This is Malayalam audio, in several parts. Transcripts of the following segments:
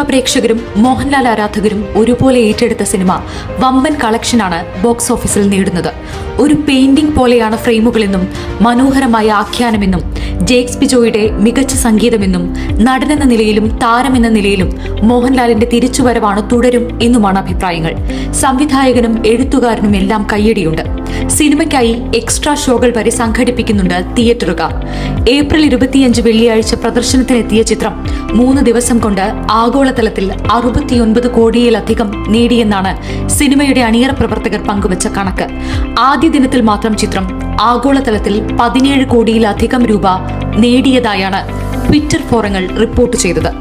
പ്രേക്ഷകരും മോഹൻലാൽ ആരാധകരും ഒരുപോലെ ഏറ്റെടുത്ത സിനിമ വമ്പൻ കളക്ഷനാണ് ബോക്സ് ഓഫീസിൽ നേടുന്നത്. ഒരു പെയിന്റിംഗ് പോലെയാണ് ഫ്രെയിമുകളെന്നും മനോഹരമായ ആഖ്യാനമെന്നും ജേക്സ് ബിജോയുടെ മികച്ച സംഗീതമെന്നും നടനെന്ന നിലയിലും താരമെന്ന നിലയിലും മോഹൻലാലിന്റെ തിരിച്ചുവരവാണ് തുടരും എന്നുമാണ് അഭിപ്രായങ്ങൾ. സംവിധായകനും എഴുത്തുകാരനും എല്ലാം കയ്യടിയുണ്ട്. സിനിമയ്ക്കായി എക്സ്ട്രാ ഷോകൾ വരെ സംഘടിപ്പിക്കുന്നുണ്ട് തിയേറ്ററുകാർ. ഏപ്രിൽ 25 വെള്ളിയാഴ്ച പ്രദർശനത്തിനെത്തിയ ചിത്രം 3 ദിവസം കൊണ്ട് ആഗോളതലത്തിൽ 69 കോടിയിലധികം നേടിയെന്നാണ് സിനിമയുടെ അണിയറ പ്രവർത്തകർ പങ്കുവച്ച കണക്ക്. ആദ്യ ദിനത്തിൽ മാത്രം ചിത്രം ആഗോളതലത്തിൽ 17 കോടിയിലധികം രൂപ നേടിയതായാണ് ട്വിറ്റർ ഫോറങ്ങൾ റിപ്പോർട്ട് ചെയ്തത്.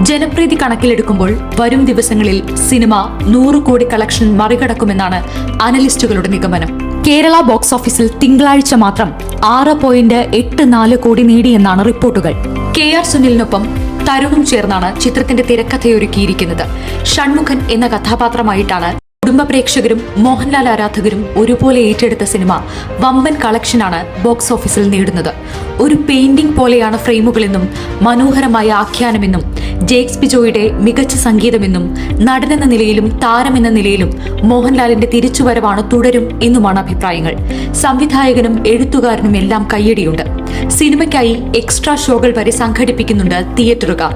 ജനപ്രീതി കണക്കിലെടുക്കുമ്പോൾ വരും ദിവസങ്ങളിൽ സിനിമ 100 കോടി കളക്ഷൻ മറികടക്കുമെന്നാണ് അനലിസ്റ്റുകളുടെ നിഗമനം. കേരള ബോക്സ് ഓഫീസിൽ തിങ്കളാഴ്ച മാത്രം 6.84 കോടി നേടിയെന്നാണ് റിപ്പോർട്ടുകൾ. KR സുനിലിനൊപ്പം തരുണും ചേർന്നാണ് ചിത്രത്തിന്റെ തിരക്കഥയൊരുക്കിയിരിക്കുന്നത്. ഷൺമുഖൻ എന്ന കഥാപാത്രമായിട്ടാണ് കുടുംബ പ്രേക്ഷകരും മോഹൻലാൽ ആരാധകരും ഒരുപോലെ ഏറ്റെടുത്ത സിനിമ വമ്പൻ കളക്ഷനാണ് ബോക്സ് ഓഫീസിൽ നേടുന്നത്. ഒരു പെയിന്റിംഗ് പോലെയാണ് ഫ്രെയിമുകളെന്നും മനോഹരമായ ആഖ്യാനമെന്നും ജേക്സ് ബിജോയുടെ മികച്ച സംഗീതമെന്നും നടനെന്ന നിലയിലും താരമെന്ന നിലയിലും മോഹൻലാലിന്റെ തിരിച്ചുവരവാണ് തുടരും എന്നുമാണ് അഭിപ്രായങ്ങൾ. സംവിധായകനും എഴുത്തുകാരനും എല്ലാം കയ്യടിയുണ്ട്. സിനിമയ്ക്കായി എക്സ്ട്രാ ഷോകൾ വരെ സംഘടിപ്പിക്കുന്നുണ്ട് തിയേറ്ററുകാർ.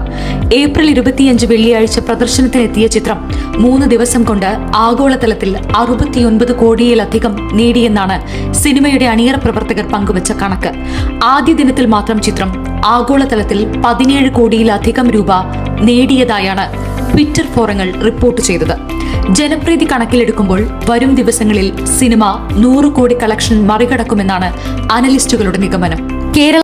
ഏപ്രിൽ 25 വെള്ളിയാഴ്ച പ്രദർശനത്തിനെത്തിയ ചിത്രം 3 ദിവസം കൊണ്ട് ആഗോളതലത്തിൽ 69 കോടിയിലധികം നേടിയെന്നാണ് സിനിമയുടെ അണിയറ പ്രവർത്തകർ പങ്കുവച്ച കണക്ക്. ആദ്യ ദിനത്തിൽ മാത്രം ചിത്രം ആഗോളതലത്തിൽ 17 കോടിയിലധികം രൂപ നേടിയതായാണ് ട്വിറ്റർ ഫോറങ്ങൾ റിപ്പോർട്ട് ചെയ്തത്. ജനപ്രീതി കണക്കിലെടുക്കുമ്പോൾ വരും ദിവസങ്ങളിൽ സിനിമ 100 കോടി കളക്ഷൻ മറികടക്കുമെന്നാണ് അനലിസ്റ്റുകളുടെ നിഗമനം. കേരള